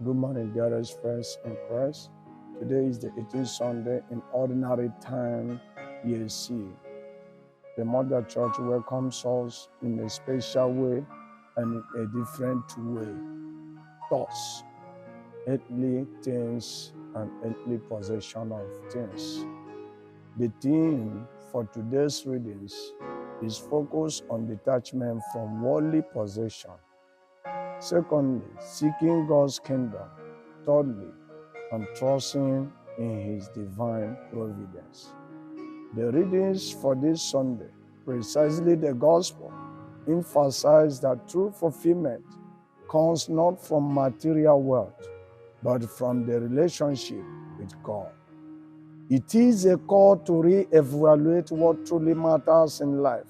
Good morning, dearest friends in Christ. Today is the 18th Sunday in Ordinary Time, Year C. The Mother Church welcomes us in a special way and in a different way. Thoughts, earthly things, and earthly possession of things. The theme for today's readings is focused on detachment from worldly possession. Secondly, seeking God's kingdom. Thirdly, and trusting in His divine providence. The readings for this Sunday, precisely the gospel, emphasize that true fulfillment comes not from material wealth, but from the relationship with God. It is a call to re-evaluate what truly matters in life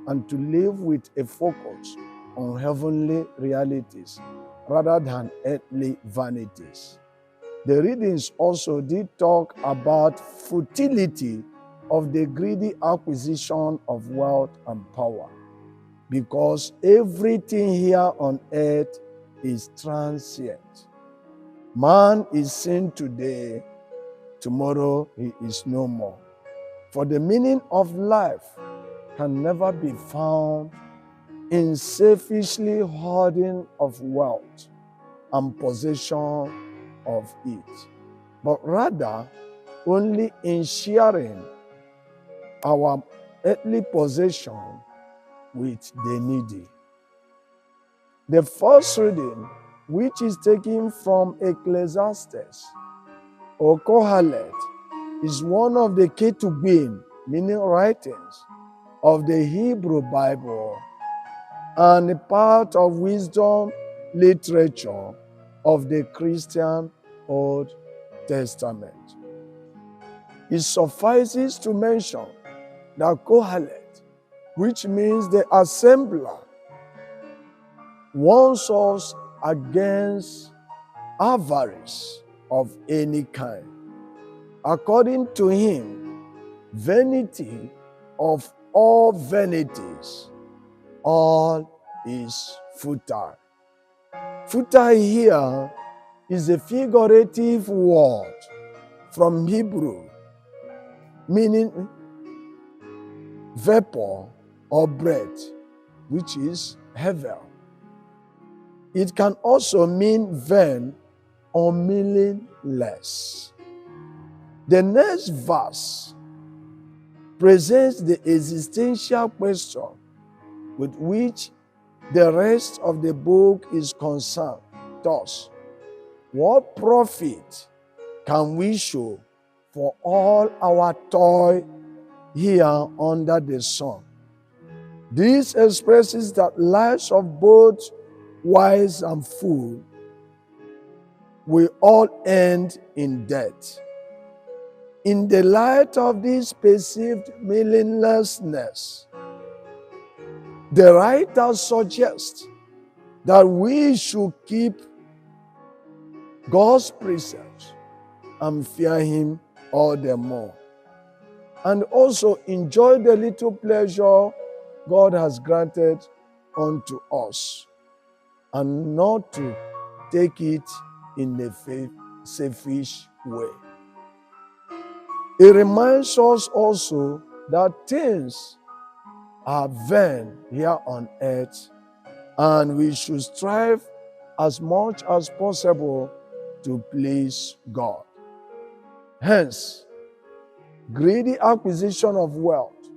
and to live with a focus on heavenly realities rather than earthly vanities. The readings also did talk about futility of the greedy acquisition of wealth and power, because everything here on earth is transient. Man is seen today, tomorrow he is no more. For the meaning of life can never be found in selfishly hoarding of wealth and possession of it, but rather only in sharing our earthly possession with the needy. The first reading, which is taken from Ecclesiastes or Kohelet, is one of the Ketubim, meaning writings, of the Hebrew Bible and a part of wisdom literature of the Christian Old Testament. It suffices to mention that Kohelet, which means the assembler, warns us against avarice of any kind. According to him, vanity of all vanities, all is futile. Futile here is a figurative word from Hebrew, meaning vapor or breath, which is hevel. It can also mean vain or meaningless. The next verse presents the existential question with which the rest of the book is concerned. Thus, what profit can we show for all our toil here under the sun? This expresses that lives of both wise and fool will all end in death. In the light of this perceived meaninglessness, the writer suggests that we should keep God's precepts and fear Him all the more, and also enjoy the little pleasure God has granted unto us, and not to take it in a selfish way. It reminds us also that things are vain here on earth, and we should strive as much as possible to please God. Hence, greedy acquisition of wealth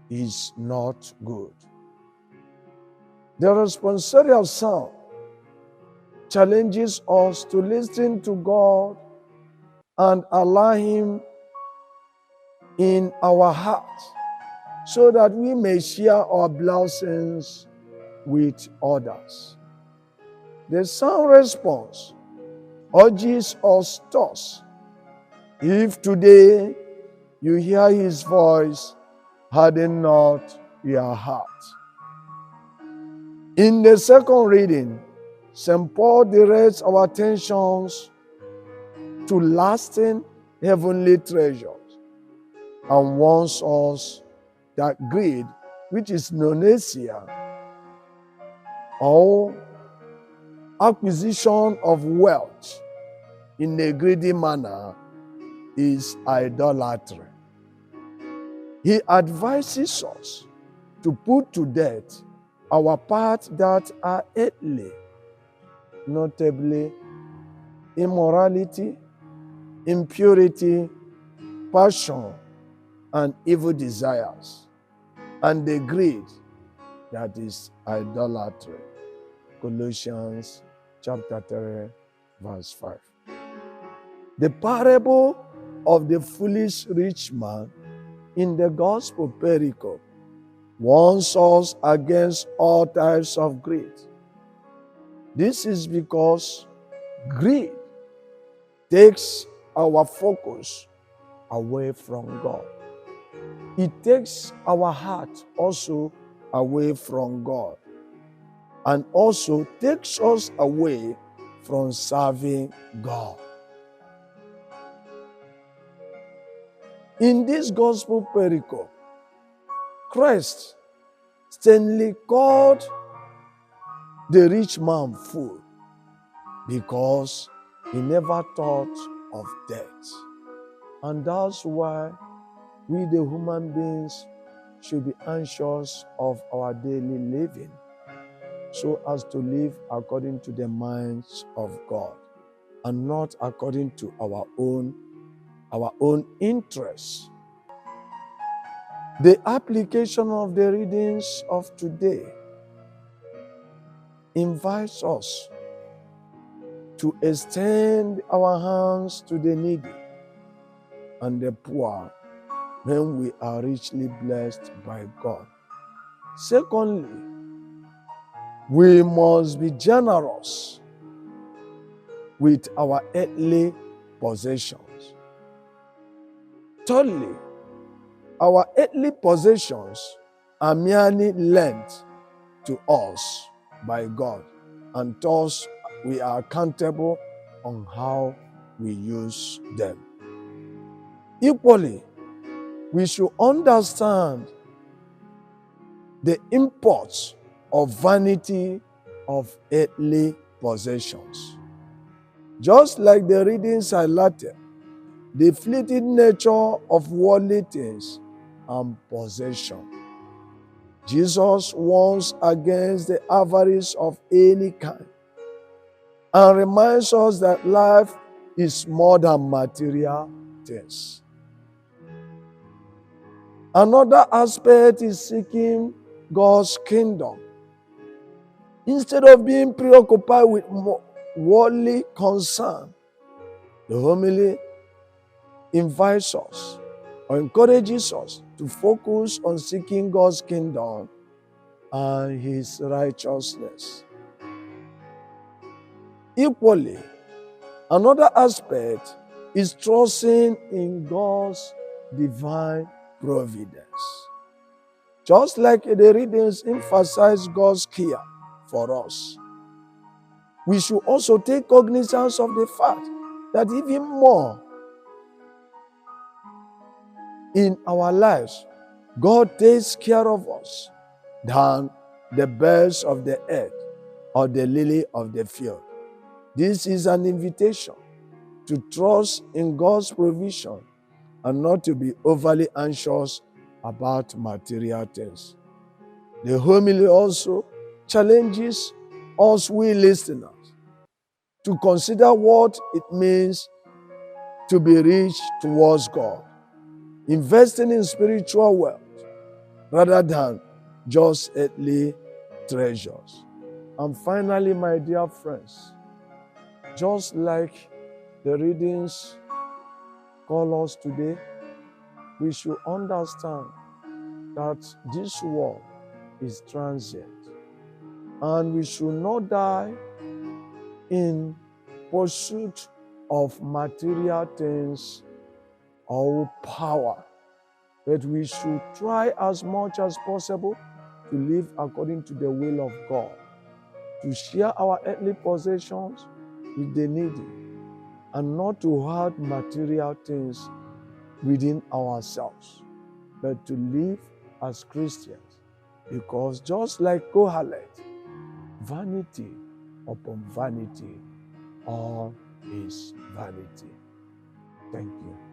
is not good. The responsorial psalm challenges us to listen to God and allow Him in our hearts, so that we may share our blessings with others. The psalm response urges us thus: if today you hear His voice, harden not your heart. In the second reading, St. Paul directs our attentions to lasting heavenly treasures and warns us that greed, which is nonesia, or acquisition of wealth in a greedy manner is idolatry. He advises us to put to death our parts that are earthly, notably immorality, impurity, passion, and evil desires, and the greed that is idolatry. Colossians chapter 3, verse 5. The parable of the foolish rich man in the gospel pericope warns us against all types of greed. This is because greed takes our focus away from God. It takes our heart also away from God, and also takes us away from serving God. In this gospel pericope, Christ sternly called the rich man fool because he never thought of death. And that's why we, the human beings, should be anxious of our daily living, so as to live according to the minds of God and not according to our own interests. The application of the readings of today invites us to extend our hands to the needy and the poor when we are richly blessed by God. Secondly, we must be generous with our earthly possessions. Thirdly, our earthly possessions are merely lent to us by God, and thus we are accountable on how we use them. Equally, we should understand the import of vanity of earthly possessions. Just like the readings highlighted, the fleeting nature of worldly things and possession. Jesus warns against the avarice of any kind and reminds us that life is more than material things. Another aspect is seeking God's kingdom. Instead of being preoccupied with worldly concern, the homily invites us or encourages us to focus on seeking God's kingdom and His righteousness. Equally, another aspect is trusting in God's divine providence. Just like the readings emphasize God's care for us, we should also take cognizance of the fact that even more in our lives, God takes care of us than the birds of the earth or the lily of the field. This is an invitation to trust in God's provision and not to be overly anxious about material things. The homily also challenges us, we listeners, to consider what it means to be rich towards God, investing in spiritual wealth rather than just earthly treasures. And finally, my dear friends, just like the readings call us today, we should understand that this world is transient, and we should not die in pursuit of material things or power, but we should try as much as possible to live according to the will of God, to share our earthly possessions with the needy, and not to hoard material things within ourselves, but to live as Christians. Because just like Kohelet, vanity upon vanity, all is vanity. Thank you.